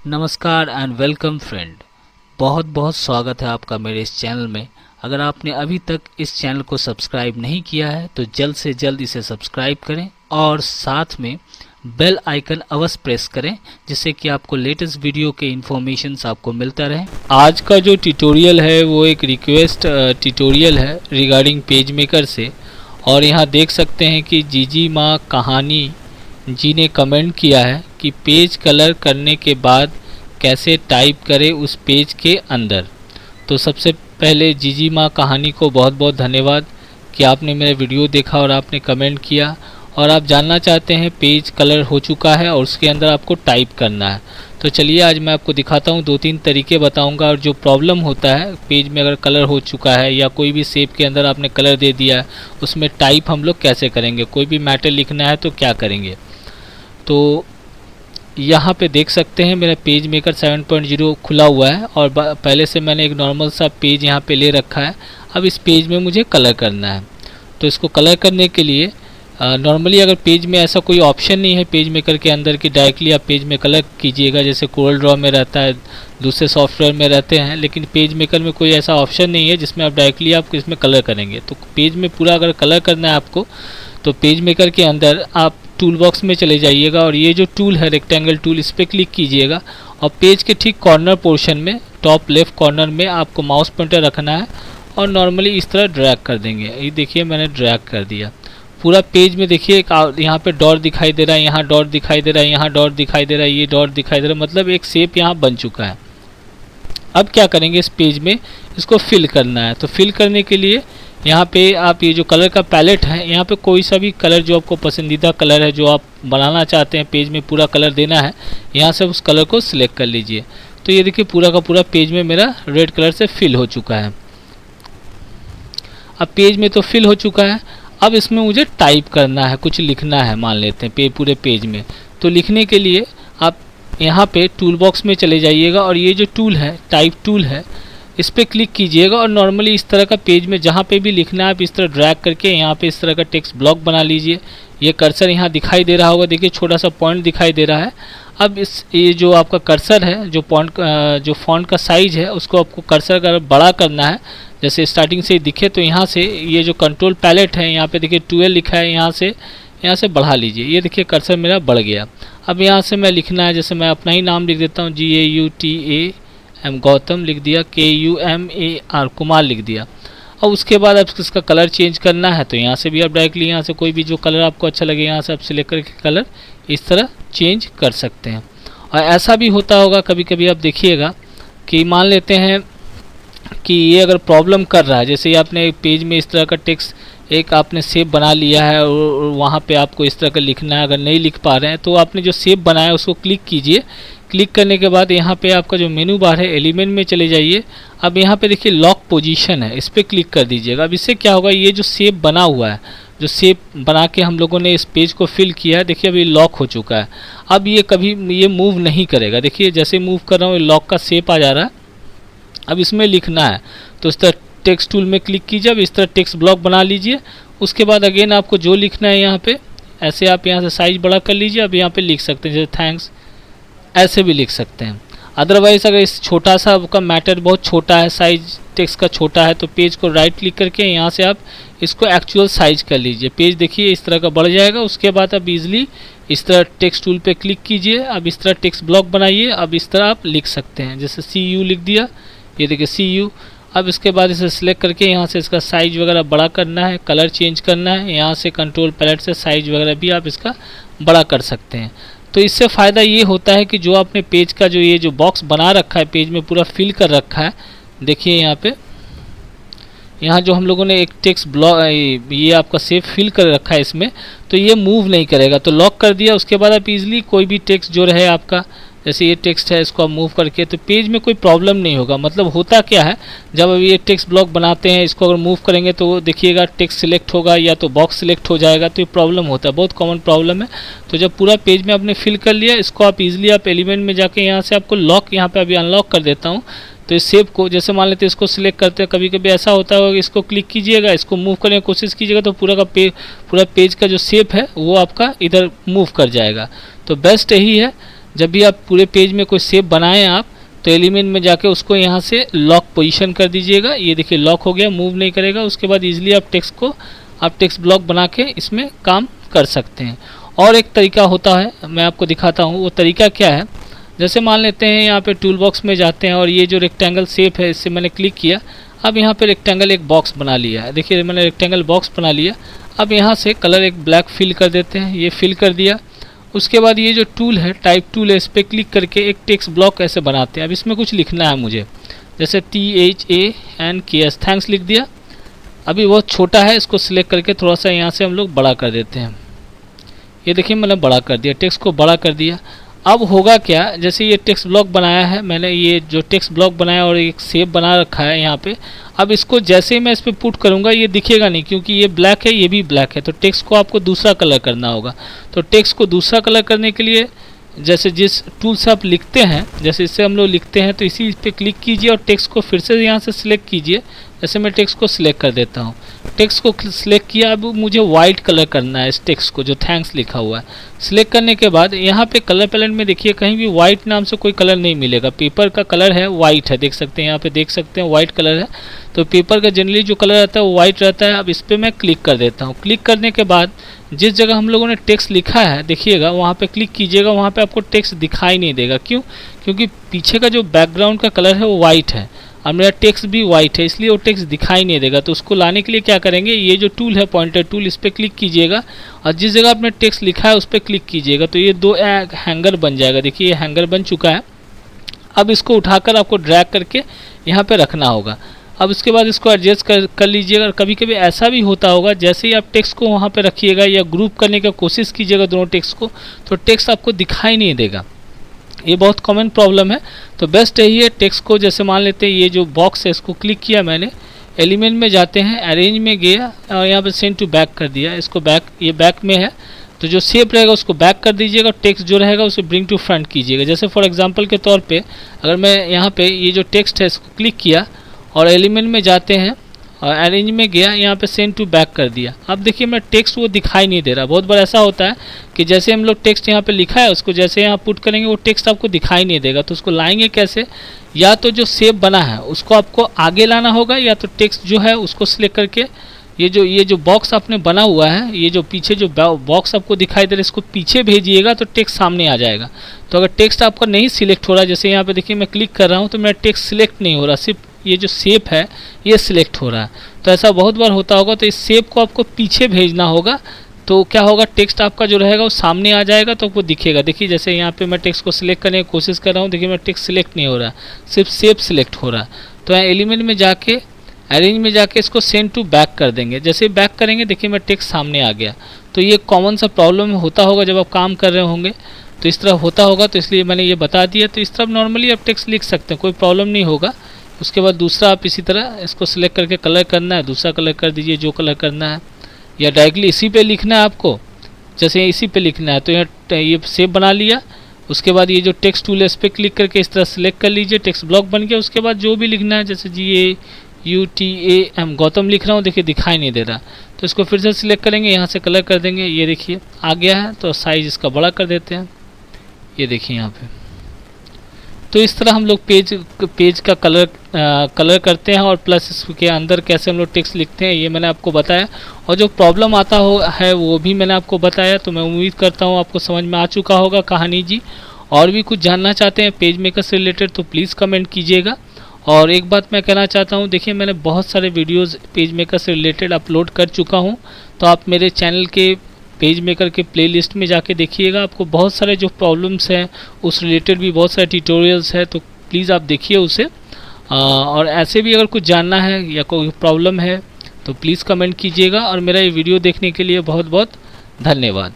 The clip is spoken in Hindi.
नमस्कार एंड वेलकम फ्रेंड। बहुत बहुत स्वागत है आपका मेरे इस चैनल में। अगर आपने अभी तक इस चैनल को सब्सक्राइब नहीं किया है तो जल्द से जल्द इसे सब्सक्राइब करें और साथ में बेल आइकन अवश्य प्रेस करें जिससे कि आपको लेटेस्ट वीडियो के इन्फॉर्मेशंस आपको मिलता रहे। आज का जो ट्यूटोरियल है वो एक रिक्वेस्ट ट्यूटोरियल है रिगार्डिंग पेज मेकर से। और यहाँ देख सकते हैं कि जीजी माँ कहानी जी ने कमेंट किया है कि पेज कलर करने के बाद कैसे टाइप करें उस पेज के अंदर। तो सबसे पहले जीजी माँ कहानी को बहुत बहुत धन्यवाद कि आपने मेरा वीडियो देखा और आपने कमेंट किया और आप जानना चाहते हैं पेज कलर हो चुका है और उसके अंदर आपको टाइप करना है। तो चलिए आज मैं आपको दिखाता हूँ, 2-3 तरीके बताऊँगा। और जो प्रॉब्लम होता है पेज में अगर कलर हो चुका है या कोई भी शेप के अंदर आपने कलर दे दिया है उसमें टाइप हम लोग कैसे करेंगे, कोई भी मैटर लिखना है तो क्या करेंगे। तो यहाँ पे देख सकते हैं मेरा पेज मेकर 7.0 खुला हुआ है और पहले से मैंने एक नॉर्मल सा पेज यहाँ पे ले रखा है। अब इस पेज में मुझे कलर करना है। तो इसको कलर करने के लिए नॉर्मली अगर पेज में ऐसा कोई ऑप्शन नहीं है पेज मेकर के अंदर कि डायरेक्टली आप पेज में कलर कीजिएगा, जैसे कोरल ड्रॉ में रहता है, दूसरे सॉफ्टवेयर में रहते हैं, लेकिन पेज मेकर में कोई ऐसा ऑप्शन नहीं है जिसमें आप डायरेक्टली आप इसमें कलर करेंगे। तो पेज में पूरा अगर कलर करना है आपको तो पेज मेकर के अंदर आप टूल बॉक्स में चले जाइएगा और ये जो टूल है रेक्टेंगल टूल, इस पर क्लिक कीजिएगा और पेज के ठीक कॉर्नर पोर्शन में टॉप लेफ्ट कॉर्नर में आपको माउस पॉइंटर रखना है और नॉर्मली इस तरह ड्रैग कर देंगे। ये देखिए मैंने ड्रैग कर दिया पूरा पेज में। देखिए यहाँ पे डॉट दिखाई दे रहा है, यहाँ डॉट दिखाई दे रहा है, यहाँ डॉट दिखाई दे रहा है, ये डॉट दिखाई दे रहा है, मतलब एक शेप यहाँ बन चुका है। अब क्या करेंगे, इस पेज में इसको फिल करना है। तो फिल करने के लिए यहाँ पे आप ये जो कलर का पैलेट है, यहाँ पे कोई सा भी कलर जो आपको पसंदीदा कलर है जो आप बनाना चाहते हैं, पेज में पूरा कलर देना है, यहाँ से उस कलर को सिलेक्ट कर लीजिए। तो ये देखिए पूरा का पूरा पेज में मेरा रेड कलर से फिल हो चुका है। अब पेज में तो फिल हो चुका है, अब इसमें मुझे टाइप करना है, कुछ लिखना है मान लेते हैं पूरे पेज में। तो लिखने के लिए आप यहाँ पे टूल बॉक्स में चले जाइएगा और ये जो टूल है टाइप टूल है इस पर क्लिक कीजिएगा और नॉर्मली इस तरह का पेज में जहाँ पे भी लिखना है आप इस तरह ड्रैग करके यहाँ पे इस तरह का टेक्स्ट ब्लॉक बना लीजिए। ये कर्सर यहाँ दिखाई दे रहा होगा, देखिए छोटा सा पॉइंट दिखाई दे रहा है। अब ये जो आपका कर्सर है, जो जो फॉन्ट का साइज़ है उसको आपको कर्सर अगर बड़ा करना है, जैसे स्टार्टिंग से ही दिखे तो यहाँ से ये जो कंट्रोल पैलेट है यहाँ पे देखिए 12 लिखा है, यहाँ से बढ़ा लीजिए। ये देखिए कर्सर मेरा बढ़ गया। अब यहाँ से मैं लिखना है, जैसे मैं अपना ही नाम लिख देता हूँ, GAUTAM गौतम लिख दिया, KUMAR कुमार लिख दिया। और उसके बाद अब इसका कलर चेंज करना है तो यहाँ से भी आप डायरेक्टली यहाँ से कोई भी जो कलर आपको अच्छा लगे यहाँ से आप सिलेक्ट करके कलर इस तरह चेंज कर सकते हैं। और ऐसा भी होता होगा कभी कभी, आप देखिएगा कि मान लेते हैं कि ये अगर प्रॉब्लम कर रहा है, जैसे आपने एक पेज में इस तरह का टेक्स्ट एक आपने शेप बना लिया है और वहाँ पे आपको इस तरह का लिखना है, अगर नहीं लिख पा रहे हैं तो आपने जो शेप बनाया है उसको क्लिक कीजिए। क्लिक करने के बाद यहाँ पे आपका जो मेनू बार है एलिमेंट में चले जाइए। अब यहाँ पे देखिए लॉक पोजीशन है, इस पर क्लिक कर दीजिएगा। अब इससे क्या होगा, ये जो शेप बना हुआ है, जो शेप बना के हम लोगों ने इस पेज को फिल किया है, देखिए अभी लॉक हो चुका है। अब ये कभी ये मूव नहीं करेगा। देखिए जैसे मूव कर रहा हूँ लॉक का शेप आ जा रहा है। अब इसमें लिखना है तो इस तरह टेक्स्ट टूल में क्लिक कीजिए, अब इस तरह टेक्स्ट ब्लॉक बना लीजिए। उसके बाद अगेन आपको जो लिखना है यहाँ पे ऐसे आप यहाँ से साइज बड़ा कर लीजिए। अब यहाँ पे लिख सकते हैं जैसे थैंक्स, ऐसे भी लिख सकते हैं। अदरवाइज़ अगर इस छोटा सा आपका मैटर बहुत छोटा है, साइज टेक्स्ट का छोटा है, तो पेज को राइट क्लिक करके यहाँ से आप इसको एक्चुअल साइज कर लीजिए। पेज देखिए इस तरह का बढ़ जाएगा। उसके बाद आप इजीली इस तरह टेक्स्ट टूल पे क्लिक कीजिए। अब इस तरह टेक्स्ट ब्लॉक बनाइए। अब इस तरह आप लिख सकते हैं, जैसे CU लिख दिया, ये देखिए CU। अब इसके बाद इसे सिलेक्ट करके यहाँ से इसका साइज वगैरह बड़ा करना है, कलर चेंज करना है, यहाँ से कंट्रोल पैलेट से साइज वगैरह भी आप इसका बड़ा कर सकते हैं। तो इससे फ़ायदा ये होता है कि जो आपने पेज का जो ये जो बॉक्स बना रखा है पेज में पूरा फिल कर रखा है, देखिए यहाँ पे यहाँ जो हम लोगों ने एक टेक्स्ट ब्लॉक ये आपका शेप फिल कर रखा है इसमें, तो ये मूव नहीं करेगा। तो लॉक कर दिया। उसके बाद आप इजीली कोई भी टेक्स्ट जो रहे आपका, जैसे ये टेक्स्ट है इसको आप मूव करके तो पेज में कोई प्रॉब्लम नहीं होगा। मतलब होता क्या है, जब अब ये टेक्स्ट ब्लॉक बनाते हैं इसको अगर मूव करेंगे तो देखिएगा टेक्स्ट सिलेक्ट होगा या तो बॉक्स सिलेक्ट हो जाएगा, तो ये प्रॉब्लम होता है, बहुत कॉमन प्रॉब्लम है। तो जब पूरा पेज में आपने फिल कर लिया, इसको आप इजीली आप एलिमेंट में जाके यहाँ से आपको लॉक, यहाँ पे अभी अनलॉक कर देता हूँ। तो इस शेप को जैसे मान लेते हैं इसको सिलेक्ट करते हैं, कभी कभी ऐसा होता है इसको क्लिक कीजिएगा, इसको मूव करने की कोशिश कीजिएगा तो पूरा पेज का जो शेप है वो आपका इधर मूव कर जाएगा। तो बेस्ट यही है जब भी आप पूरे पेज में कोई शेप बनाएं आप, तो एलिमेंट में जाके उसको यहाँ से लॉक पोजीशन कर दीजिएगा। ये देखिए लॉक हो गया, मूव नहीं करेगा। उसके बाद इजीली आप टेक्स्ट ब्लॉक बना के इसमें काम कर सकते हैं। और एक तरीका होता है, मैं आपको दिखाता हूँ। वो तरीका क्या है, जैसे मान लेते हैं यहाँ पे टूल बॉक्स में जाते हैं और ये जो रेक्टेंगल शेप है इससे मैंने क्लिक किया। अब यहाँ पे रेक्टेंगल एक बॉक्स बना लिया है। देखिए मैंने रेक्टेंगल बॉक्स बना लिया। अब यहाँ से कलर एक ब्लैक फिल कर देते हैं, ये फिल कर दिया। उसके बाद ये जो टूल है, टाइप टूल है, इस पर क्लिक करके एक टेक्स्ट ब्लॉक ऐसे बनाते हैं। अब इसमें कुछ लिखना है मुझे, जैसे THANKS थैंक्स लिख दिया। अभी बहुत छोटा है, इसको सिलेक्ट करके थोड़ा सा यहाँ से हम लोग बड़ा कर देते हैं। ये देखिए मैंने बड़ा कर दिया, टेक्स्ट को बड़ा कर दिया। अब होगा क्या, जैसे ये टेक्स्ट ब्लॉक बनाया है मैंने, ये जो टेक्स्ट ब्लॉक बनाया और एक शेप बना रखा है यहाँ पे। अब इसको जैसे ही मैं इस पर पुट करूँगा ये दिखेगा नहीं, क्योंकि ये ब्लैक है, ये भी ब्लैक है। तो टेक्स्ट को आपको दूसरा कलर करना होगा। तो टेक्स्ट को दूसरा कलर करने के लिए जैसे जिस टूल से आप लिखते हैं, जैसे इससे हम लोग लिखते हैं, तो इसी पे क्लिक कीजिए और टेक्स्ट को फिर से यहाँ से सिलेक्ट कीजिए। जैसे मैं टेक्स्ट को सिलेक्ट कर देता हूँ, टेक्स्ट को सिलेक्ट किया। अब मुझे वाइट कलर करना है इस टेक्स्ट को, जो थैंक्स लिखा हुआ है। सिलेक्ट करने के बाद यहाँ पे कलर पैलेट में देखिए कहीं भी वाइट नाम से कोई कलर नहीं मिलेगा। पेपर का कलर है वाइट है, देख सकते हैं यहाँ पे, देख सकते हैं वाइट कलर है। तो पेपर का जनरली जो कलर रहता है वो वाइट रहता है। अब इस पर मैं क्लिक कर देता हूँ। क्लिक करने के बाद जिस जगह हम लोगों ने टेक्स्ट लिखा है देखिएगा, वहाँ पे क्लिक कीजिएगा। वहाँ पे आपको टेक्स्ट दिखाई नहीं देगा। क्यों? क्योंकि पीछे का जो बैकग्राउंड का कलर है वो वाइट है और मेरा टेक्स्ट भी वाइट है, इसलिए वो टेक्स्ट दिखाई नहीं देगा। तो उसको लाने के लिए क्या करेंगे, ये जो टूल है पॉइंटर टूल, इस पर क्लिक कीजिएगा और जिस जगह आपने टेक्स्ट लिखा है उस पर क्लिक कीजिएगा। तो ये दो हैंगर बन जाएगा। देखिए ये हैंगर बन चुका है। अब इसको उठाकर आपको ड्रैग करके यहाँ पे रखना होगा। अब उसके बाद इसको एडजस्ट कर लीजिएगा। कभी कभी ऐसा भी होता होगा, जैसे ही आप टेक्स्ट को वहाँ पे रखिएगा या ग्रुप करने की कोशिश कीजिएगा दोनों टेक्स्ट को, तो टेक्स्ट आपको दिखाई नहीं देगा। ये बहुत कॉमन प्रॉब्लम है। तो बेस्ट यही है, टेक्स्ट को जैसे मान लेते हैं ये जो बॉक्स है इसको क्लिक किया मैंने, एलिमेंट में जाते हैं, अरेंज में गया और यहाँ पे सेंड टू बैक कर दिया। इसको बैक, ये बैक में है तो जो शेप रहेगा उसको बैक कर दीजिएगा। टेक्स्ट जो रहेगा उसे ब्रिंग टू फ्रंट कीजिएगा। जैसे फॉर एग्जांपल के तौर पे अगर मैं यहाँ पे ये जो टेक्स्ट है इसको क्लिक किया और एलिमेंट में जाते हैं और अरेंज में गया, यहाँ पे सेंड टू बैक कर दिया। अब देखिए मैं टेक्स्ट वो दिखाई नहीं दे रहा। बहुत बार ऐसा होता है कि जैसे हम लोग टेक्स्ट यहाँ पे लिखा है उसको जैसे यहाँ पुट करेंगे वो टेक्स्ट आपको दिखाई नहीं देगा। तो उसको लाएंगे कैसे, या तो जो शेप बना है उसको आपको आगे लाना होगा, या तो टेक्स्ट जो है उसको सिलेक्ट करके ये जो बॉक्स आपने बना हुआ है, ये जो पीछे जो बॉक्स आपको दिखाई दे रहा है इसको पीछे भेजिएगा तो टेक्स्ट सामने आ जाएगा। तो अगर टेक्स्ट आपका नहीं सिलेक्ट हो रहा, जैसे यहाँ पे देखिए मैं क्लिक कर रहा हूँ तो मेरा टेक्स्ट सिलेक्ट नहीं हो रहा, सिर्फ ये जो शेप है ये सिलेक्ट हो रहा है। तो ऐसा बहुत बार होता होगा। तो इस शेप को आपको पीछे भेजना होगा, तो क्या होगा, टेक्स्ट आपका जो रहेगा वो सामने आ जाएगा तो आपको दिखेगा। देखिए जैसे यहाँ पे मैं टेक्स्ट को सिलेक्ट करने की कोशिश कर रहा हूँ, देखिए मेरा टेक्स्ट सिलेक्ट नहीं हो रहा, सिर्फ शेप सिलेक्ट हो रहा है। तो यहाँ एलिमेंट में जाके अरेंज में जाके इसको सेंड टू बैक कर देंगे। जैसे बैक करेंगे देखिए मेरा टेक्स्ट सामने आ गया। तो ये कॉमन सा प्रॉब्लम होता होगा जब आप काम कर रहे होंगे, तो इस तरह होता होगा, तो इसलिए मैंने ये बता दिया। तो इस तरह नॉर्मली आप टेक्स्ट लिख सकते हैं, कोई प्रॉब्लम नहीं होगा। उसके बाद दूसरा आप इसी तरह इसको सिलेक्ट करके कलर करना है, दूसरा कलर कर दीजिए जो कलर करना है, या डायरेक्टली इसी पे लिखना है आपको, जैसे इसी पे लिखना है। तो यहाँ ये शेप बना लिया। उसके बाद ये जो टेक्स्ट टूल है इस पर क्लिक करके इस तरह सिलेक्ट कर लीजिए, टेक्स्ट ब्लॉक बन गया। उसके बाद जो भी लिखना है, जैसे GAUTAM गौतम लिख रहा हूँ, देखिए दिखाई नहीं दे रहा, तो इसको फिर से सिलेक्ट करेंगे, यहाँ से कलर कर देंगे। ये देखिए आ गया है। तो साइज इसका बड़ा कर देते हैं, ये देखिए यहाँ पे। तो इस तरह हम लोग पेज का कलर करते हैं और प्लस इसके अंदर कैसे हम लोग टेक्स्ट लिखते हैं ये मैंने आपको बताया। और जो प्रॉब्लम आता है वो भी मैंने आपको बताया। तो मैं उम्मीद करता हूँ आपको समझ में आ चुका होगा कहानी जी। और भी कुछ जानना चाहते हैं पेज मेकर से रिलेटेड तो प्लीज़ कमेंट कीजिएगा। और एक बात मैं कहना चाहता हूँ, देखिए मैंने बहुत सारे वीडियोज़ पेज मेकर से रिलेटेड अपलोड कर चुका हूँ। तो आप मेरे चैनल के पेज मेकर के प्लेलिस्ट में जाके देखिएगा, आपको बहुत सारे जो प्रॉब्लम्स हैं उस रिलेटेड भी बहुत सारे ट्यूटोरियल्स हैं। तो प्लीज़ आप देखिए उसे। और ऐसे भी अगर कुछ जानना है या कोई प्रॉब्लम है तो प्लीज़ कमेंट कीजिएगा। और मेरा ये वीडियो देखने के लिए बहुत बहुत धन्यवाद।